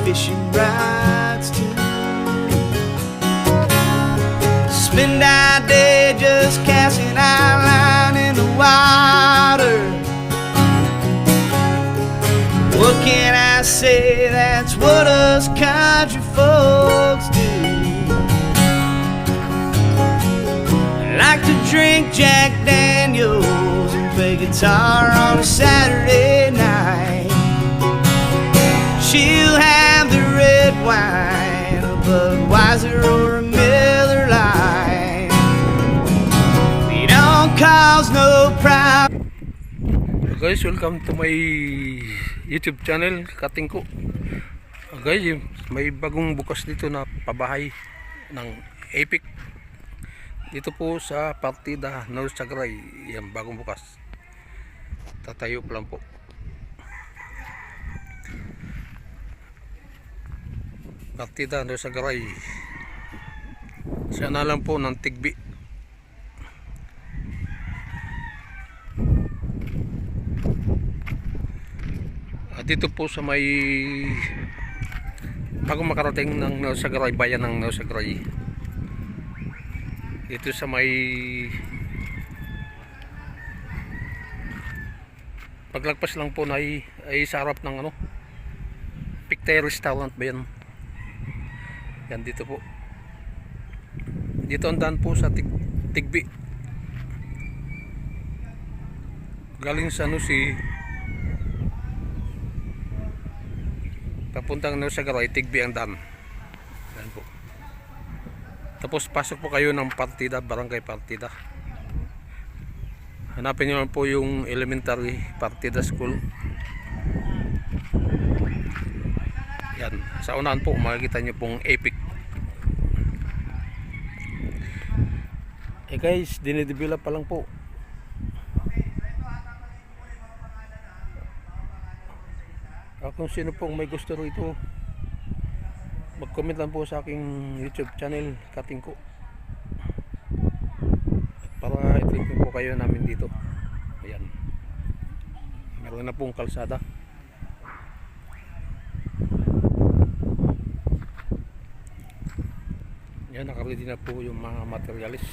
fishing rods too. Spend our day just casting our line in the water. What can I say? That's what us country folks do. Like to drink Jack Daniels and play guitar on a Saturday night. She'll have the red wine, a Budweiser or a Miller Lite. We don't cause no problem. Guys, welcome to my YouTube channel, Kating ko. Guys, may bagong bukas dito na pabahay ng Epic. Dito po sa Partida North Sagray. Yan, bagong bukas. Tatayo pa lang po. Partida North Sagray. Sana lang po ng Tigbi. Dito po sa may bagong makarating ng North Sagray, bayan ng North Sagray. Dito sa may paglagpas lang po na ay sa harap ng ano, Pictay Restaurant ba yan? Yan dito po. Dito ang daan po sa Tigbi. Galing sa ano si papuntang North Sagray, Tigbi ang daan. Yan po. Tapos pasok po kayo ng Partida, Barangay Partida. Hanapin nyo lang po yung elementary Partida School. Yan, sa unahan po makikita nyo pong Epic. Guys, dinidevelop pa lang po. Kung sino pong may gusto rito, mag-comment lang po sa aking YouTube channel, Kating ko, para i-treat po kayo namin dito. Ayan, meron na pong kalsada. Yan, nakaready na po yung mga materialis.